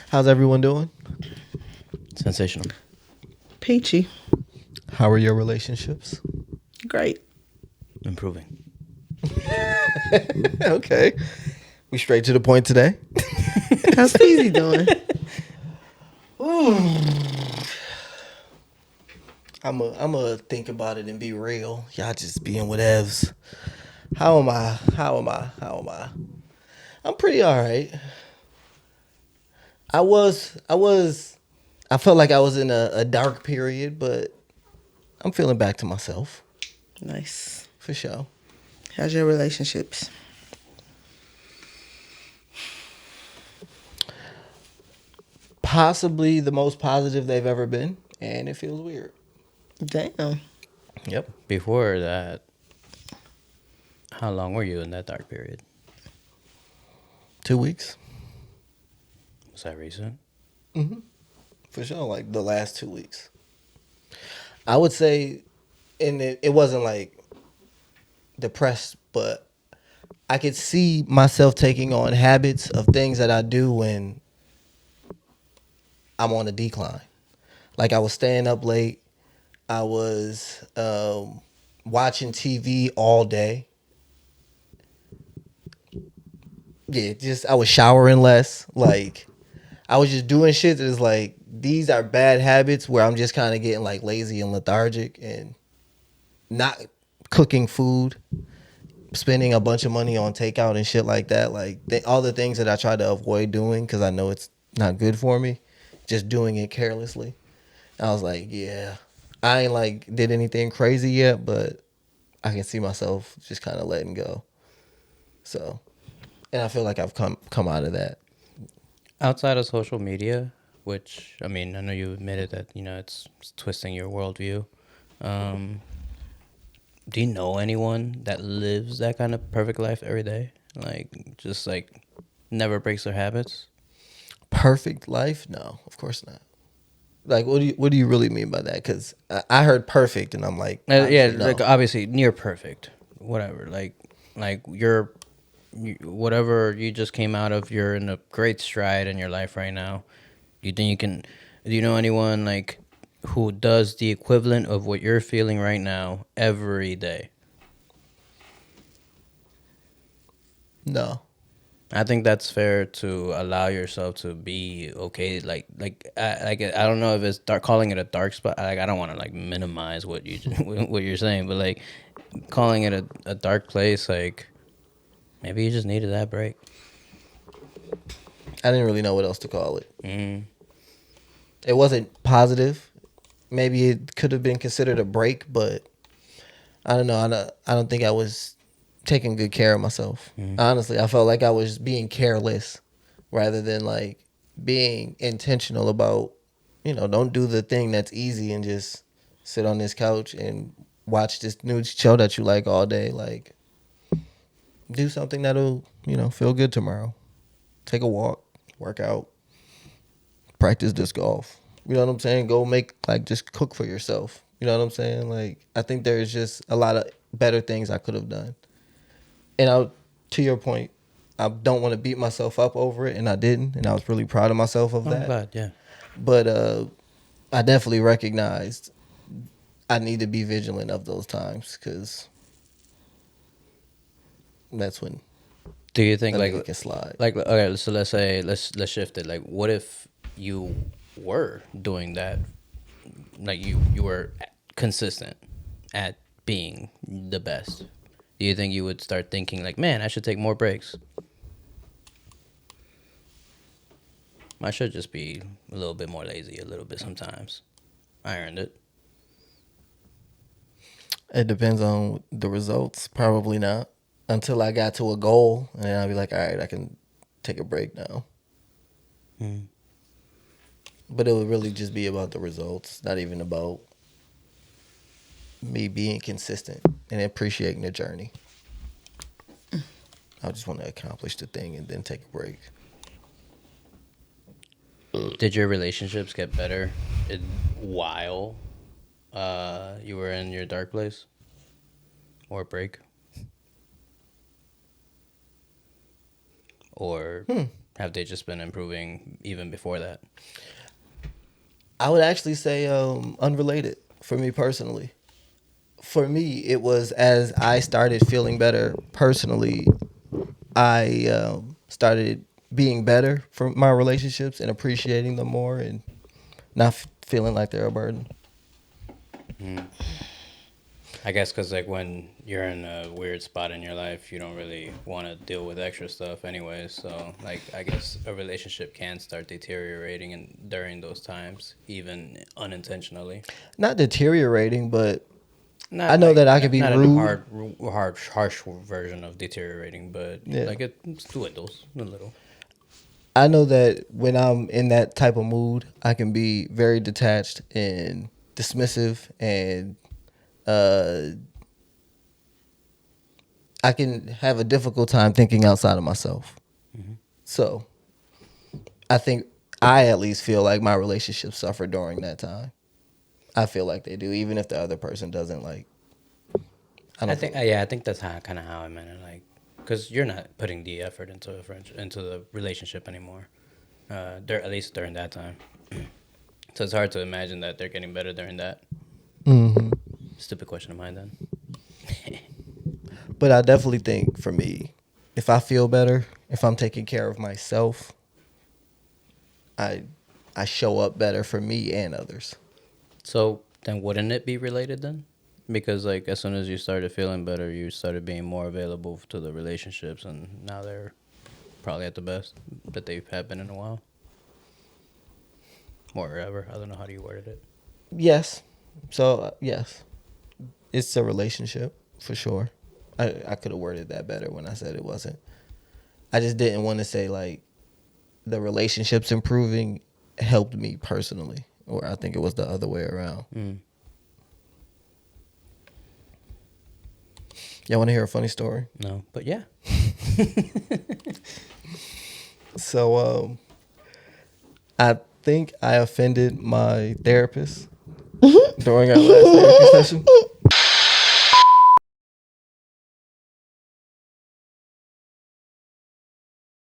How's everyone doing? Sensational. Peachy. How are your relationships? Great. Improving. Okay. We straight to the point today. How's Peasy doing? I'm a think about it and be real. Y'all just being whatevs. How am I? I'm pretty all right. I felt like I was in a dark period, but I'm feeling back to myself Nice. for sure. How's your relationships? Possibly the most positive they've ever been, and it feels weird. Damn. Yep. Before that, how long were you in that dark period? 2 weeks. Was that recent? For sure, like the last 2 weeks. I would say, and it wasn't like depressed, but I could see myself taking on habits of things that I do when I'm on a decline. Like I was staying up late. I was watching TV all day. Yeah, just I was showering less. Like I was just doing shit that is like these are bad habits where I'm just kind of getting like lazy and lethargic and not cooking food, spending a bunch of money on takeout and shit like that. Like all the things that I try to avoid doing because I know it's not good for me, just doing it carelessly. I was like, yeah, I ain't like did anything crazy yet, but I can see myself just kind of letting go. So, and I feel like I've come out of that. Outside of social media, which, I mean, I know you admitted that, it's twisting your worldview. Um, do you know anyone that lives that kind of perfect life every day? Like, just like never breaks their habits? Perfect life? No, of course not. Like, what do you really mean by that? Because I heard perfect, and I'm like, Yeah, obviously, no. like obviously near perfect, whatever. Like whatever you just came out of, you're in a great stride in your life right now. Do you think you can? Do you know anyone like who does the equivalent of what you're feeling right now every day? No. I think that's fair to allow yourself to be okay. I don't know if it's dark, calling it a dark spot. Like I don't want to like minimize what you what you're saying, but like calling it a dark place, like maybe you just needed that break. I didn't really know what else to call it. Mm. It wasn't positive. Maybe it could have been considered a break, but I don't know. I don't think I was taking good care of myself. Honestly, I felt like I was being careless rather than like being intentional about, don't do the thing that's easy and just sit on this couch and watch this new show that you like all day. Like, do something that'll, feel good tomorrow. Take a walk, work out, practice disc golf. You know what I'm saying? Go make like just cook for yourself. You know what I'm saying? Like I think there's just a lot of better things I could have done. And to your point, I don't want to beat myself up over it, and I didn't, and I was really proud of myself of Oh, I'm that. glad, yeah. But I definitely recognized I need to be vigilant of those times because that's when Do you think a nigga can slide. like okay? So let's say let's shift it. Like, what if you were doing that? Like you were consistent at being the best. Do you think you would start thinking like, man, I should take more breaks? I should just be a little bit more lazy a little bit sometimes. I earned it. It depends on the results. Probably not until I got to a goal, and then I'll be like, all right, I can take a break now. Mm. But it would really just be about the results, not even about me being consistent and appreciating the journey. I just want to accomplish the thing and then take a break. Did your relationships get better while you were in your dark place or break? Or have they just been improving even before that? I would actually say unrelated for me personally. For me, it was as I started feeling better personally, I started being better for my relationships and appreciating them more and not feeling like they're a burden. I guess because like when you're in a weird spot in your life, you don't really want to deal with extra stuff anyway. So like I guess a relationship can start deteriorating and during those times, even unintentionally. Not deteriorating, but Not I know like that I could be not a rude. harsh version of deteriorating, but Yeah. like it dwindles a little. I know that when I'm in that type of mood, I can be very detached and dismissive, and uh, I can have a difficult time thinking outside of myself. So I think I at least feel like my relationships suffer during that time. I feel like they do, even if the other person doesn't. Like, I I don't think feel. yeah, I think that's kind of how I meant it. Like, because you're not putting the effort into into the relationship anymore. There at least during that time. So it's hard to imagine that they're getting better during that. Hmm. Stupid question of mine then. But I definitely think for me, if I feel better, if I'm taking care of myself, I I show up better for me and others. So then wouldn't it be related then? Because like as soon as you started feeling better, you started being more available to the relationships, and now they're probably at the best that they've had been in a while, or ever. I don't know how do you worded it. Yes. So yes, it's a relationship for sure. I could have worded that better when I said it wasn't. I just didn't want to say like the relationships improving helped me personally, or I think it was the other way around. Mm. Y'all want to hear a funny story? No, but yeah. So I think I offended my therapist during our last therapy session.